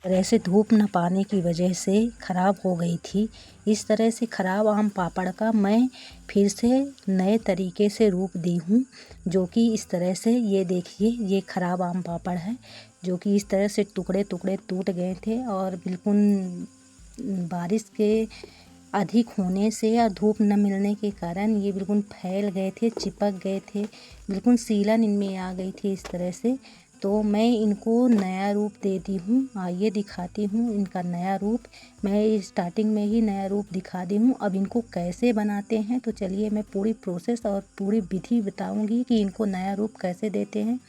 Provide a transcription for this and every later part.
तरह से धूप न पाने की वजह से ख़राब हो गई थी। इस तरह से ख़राब आम पापड़ का मैं फिर से नए तरीके से रूप दी हूँ, जो कि इस तरह से ये देखिए, ये ख़राब आम पापड़ है जो कि इस तरह से टुकड़े टुकड़े टूट गए थे और बिल्कुल बारिश के अधिक होने से या धूप न मिलने के कारण ये बिल्कुल फैल गए थे, चिपक गए थे, बिल्कुल सीलन इनमें आ गई थी इस तरह से। तो मैं इनको नया रूप देती हूँ। आइए दिखाती हूँ इनका नया रूप। मैं स्टार्टिंग में ही नया रूप दिखा दी हूँ। अब इनको कैसे बनाते हैं तो चलिए मैं पूरी प्रोसेस और पूरी विधि बताऊँगी कि इनको नया रूप कैसे देते हैं।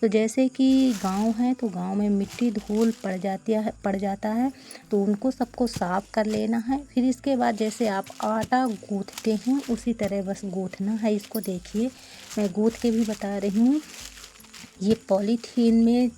तो जैसे कि गांव है तो गांव में मिट्टी धूल पड़ जाता है तो उनको सबको साफ़ कर लेना है। फिर इसके बाद जैसे आप आटा गूँथते हैं उसी तरह बस गूँथना है इसको। देखिए मैं गूँथ के भी बता रही हूँ। ये पॉलीथीन में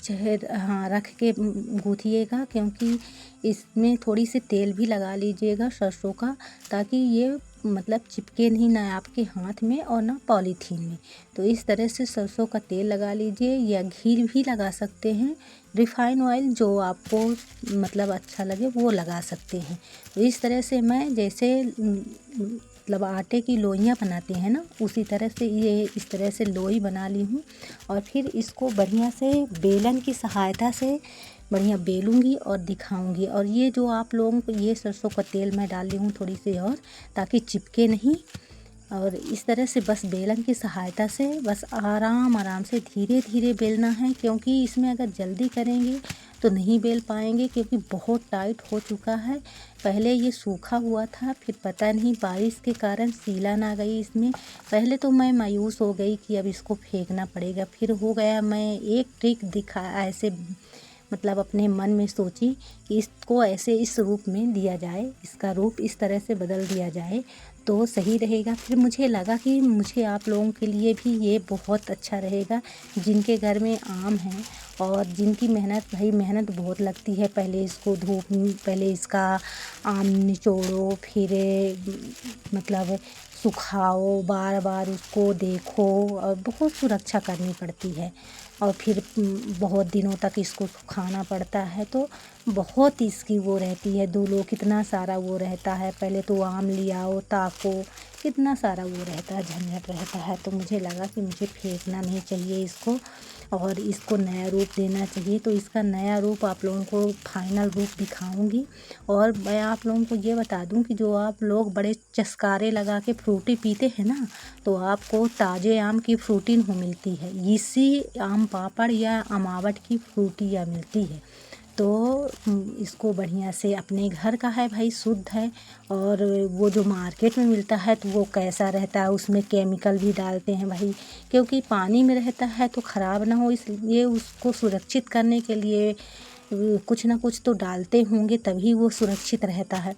रख के गूँथिएगा, क्योंकि इसमें थोड़ी सी तेल भी लगा लीजिएगा सरसों का, ताकि ये मतलब चिपके नहीं ना आपके हाथ में और ना पॉलीथीन में। तो इस तरह से सरसों का तेल लगा लीजिए या घी भी लगा सकते हैं, रिफाइन ऑयल जो आपको मतलब अच्छा लगे वो लगा सकते हैं। तो इस तरह से मैं जैसे मतलब आटे की लोइयाँ बनाते हैं ना, उसी तरह से ये इस तरह से लोई बना ली हूँ और फिर इसको बढ़िया से बेलन की सहायता से बढ़िया बेलूँगी और दिखाऊँगी। और ये जो आप लोगों को ये सरसों का तेल मैं डाल रही हूँ थोड़ी सी और, ताकि चिपके नहीं। और इस तरह से बस बेलन की सहायता से बस आराम से धीरे धीरे बेलना है, क्योंकि इसमें अगर जल्दी करेंगे तो नहीं बेल पाएंगे, क्योंकि बहुत टाइट हो चुका है। पहले ये सूखा हुआ था, फिर पता नहीं बारिश के कारण सीलन आ गई इसमें। पहले तो मैं मायूस हो गई कि अब इसको फेंकना पड़ेगा, फिर हो गया मैं एक ट्रिक दिखा ऐसे मतलब अपने मन में सोची कि इसको ऐसे इस रूप में दिया जाए, इसका रूप इस तरह से बदल दिया जाए तो सही रहेगा। फिर मुझे लगा कि मुझे आप लोगों के लिए भी ये बहुत अच्छा रहेगा, जिनके घर में आम है और जिनकी मेहनत बहुत लगती है। पहले इसको पहले इसका आम निचोड़ो, फिर मतलब सुखाओ, बार बार उसको देखो और बहुत सुरक्षा करनी पड़ती है। और फिर बहुत दिनों तक इसको सुखाना पड़ता है, तो बहुत इसकी वो रहती है, धूलो कितना सारा वो रहता है। पहले तो आम ले आओ, ताको, कितना सारा वो रहता है, झंझट रहता है। तो मुझे लगा कि मुझे फेंकना नहीं चाहिए इसको और इसको नया रूप देना चाहिए। तो इसका नया रूप आप लोगों को फाइनल रूप दिखाऊंगी। और मैं आप लोगों को ये बता दूं कि जो आप लोग बड़े चस्कारे लगा के फ्रूटी पीते हैं ना, तो आपको ताज़े आम की फ्रूटी नहीं मिलती है, इसी आम पापड़ या अमावट की फ्रूटियाँ मिलती है। तो इसको बढ़िया से, अपने घर का है भाई, शुद्ध है। और वो जो मार्केट में मिलता है तो वो कैसा रहता है, उसमें केमिकल भी डालते हैं भाई, क्योंकि पानी में रहता है तो ख़राब ना हो, इसलिए उसको सुरक्षित करने के लिए कुछ ना कुछ तो डालते होंगे, तभी वो सुरक्षित रहता है,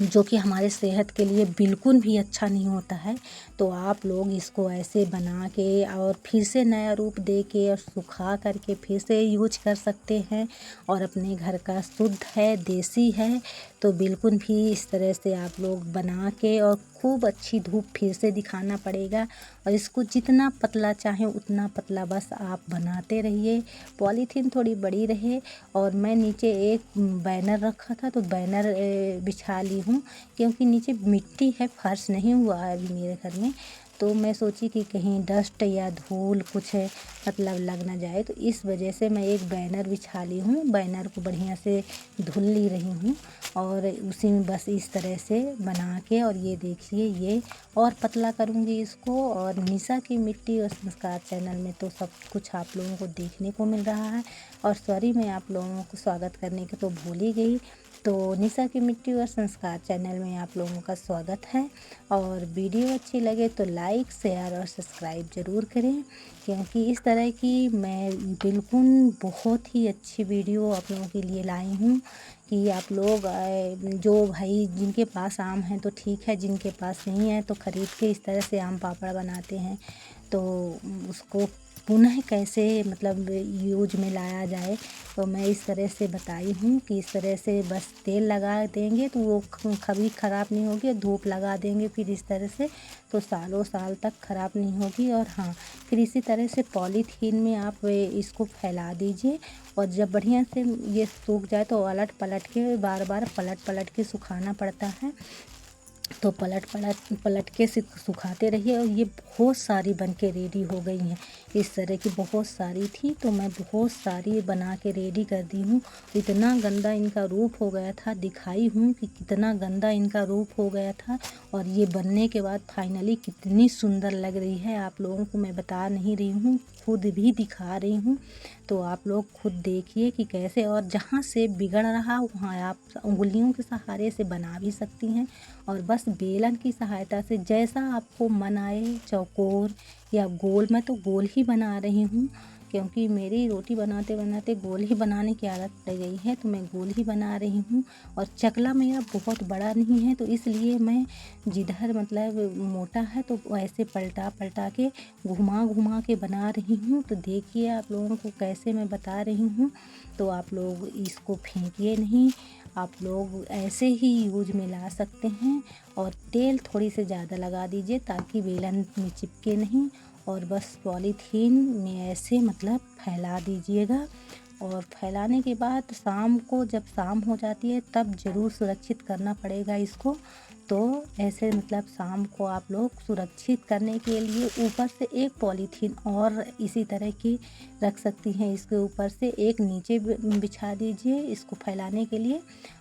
जो कि हमारे सेहत के लिए बिल्कुल भी अच्छा नहीं होता है। तो आप लोग इसको ऐसे बना के और फिर से नया रूप दे के और सुखा करके फिर से यूज कर सकते हैं। और अपने घर का शुद्ध है, देसी है, तो बिल्कुल भी इस तरह से आप लोग बना के, और खूब अच्छी धूप फिर से दिखाना पड़ेगा। और इसको जितना पतला चाहें उतना पतला बस आप बनाते रहिए। पॉलीथीन थोड़ी बड़ी रहे। और मैं नीचे एक बैनर रखा था तो बैनर बिछा ली हूँ, क्योंकि नीचे मिट्टी है, फर्श नहीं हुआ है अभी मेरे घर में। तो मैं सोची कि कहीं डस्ट या धूल कुछ मतलब लग ना जाए, तो इस वजह से मैं एक बैनर बिछा ली हूँ। बैनर को बढ़िया से धुल ली रही हूँ और उसी में बस इस तरह से बना के, और ये देखिए ये और पतला करूँगी इसको। और निशा की मिट्टी और संस्कार चैनल में तो सब कुछ आप लोगों को देखने को मिल रहा है। और सॉरी, मैं आप लोगों को स्वागत करने के तो भूल ही गई। तो निशा की मिट्टी और संस्कार चैनल में आप लोगों का स्वागत है। और वीडियो अच्छी लगे तो लाइक, शेयर और सब्सक्राइब ज़रूर करें, क्योंकि इस तरह की मैं बिल्कुल बहुत ही अच्छी वीडियो आप लोगों के लिए लाई हूँ कि आप लोग जो भाई जिनके पास आम है तो ठीक है, जिनके पास नहीं है तो ख़रीद के इस तरह से आम पापड़ बनाते हैं, तो उसको पुनः कैसे मतलब यूज में लाया जाए। तो मैं इस तरह से बताई हूँ कि इस तरह से बस तेल लगा देंगे तो वो कभी ख़राब नहीं होगी, धूप लगा देंगे फिर इस तरह से तो सालों साल तक ख़राब नहीं होगी। और हाँ, फिर इसी तरह से पॉलीथीन में आप इसको फैला दीजिए और जब बढ़िया से ये सूख जाए तो अलट पलट के बार बार पलट के सुखाना पड़ता है। तो पलट के सुखाते रहिए। और ये बहुत सारी बन के रेडी हो गई हैं, इस तरह की बहुत सारी थी तो मैं बहुत सारी बना के रेडी कर दी हूँ। इतना गंदा इनका रूप हो गया था, दिखाई हूँ कि कितना गंदा इनका रूप हो गया था और ये बनने के बाद फाइनली कितनी सुंदर लग रही है। आप लोगों को मैं बता नहीं रही हूँ, खुद भी दिखा रही हूँ। तो आप लोग खुद देखिए कि कैसे, और जहाँ से बिगड़ रहा वहाँ आप उंगलियों के सहारे से बना भी सकती हैं और बस बेलन की सहायता से जैसा आपको मन आए, चौकोर या गोल। मैं तो गोल ही बना रही हूँ क्योंकि मेरी रोटी बनाते बनाते गोल ही बनाने की आदत पड़ गई है, तो मैं गोल ही बना रही हूँ। और चकला मेरा बहुत बड़ा नहीं है तो इसलिए मैं जिधर मतलब मोटा है तो ऐसे पलटा पलटा के घुमा के बना रही हूँ। तो देखिए आप लोगों को कैसे मैं बता रही हूँ। तो आप लोग इसको फेंकिए नहीं, आप लोग ऐसे ही यूज में ला सकते हैं। और तेल थोड़ी सी ज़्यादा लगा दीजिए ताकि बेलन में चिपके नहीं, और बस पॉलीथीन में ऐसे मतलब फैला दीजिएगा। और फैलाने के बाद शाम को जब शाम हो जाती है तब ज़रूर सुरक्षित करना पड़ेगा इसको। तो ऐसे मतलब शाम को आप लोग सुरक्षित करने के लिए ऊपर से एक पॉलीथीन और इसी तरह की रख सकती हैं, इसके ऊपर से एक नीचे बिछा दीजिए इसको फैलाने के लिए।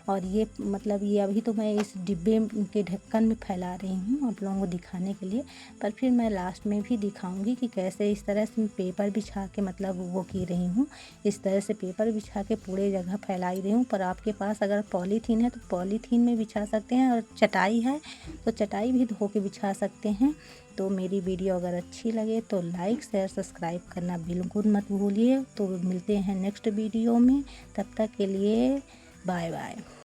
और ये मतलब ये अभी तो मैं इस डिब्बे के ढक्कन में फैला रही हूँ आप लोगों को दिखाने के लिए, पर फिर मैं लास्ट में भी दिखाऊंगी कि कैसे इस तरह से पेपर बिछा के मतलब वो की रही हूँ। इस तरह से पेपर बिछा के पूरे जगह फैलाई रही हूँ। पर आपके पास अगर पॉलीथीन है तो पॉलीथीन में बिछा सकते हैं, और चटाई है तो चटाई भी धो के बिछा सकते हैं। तो मेरी वीडियो अगर अच्छी लगे तो लाइक शेयर सब्सक्राइब करना बिल्कुल मत भूलिए। तो मिलते हैं नेक्स्ट वीडियो में, तब तक के लिए बाय बाय।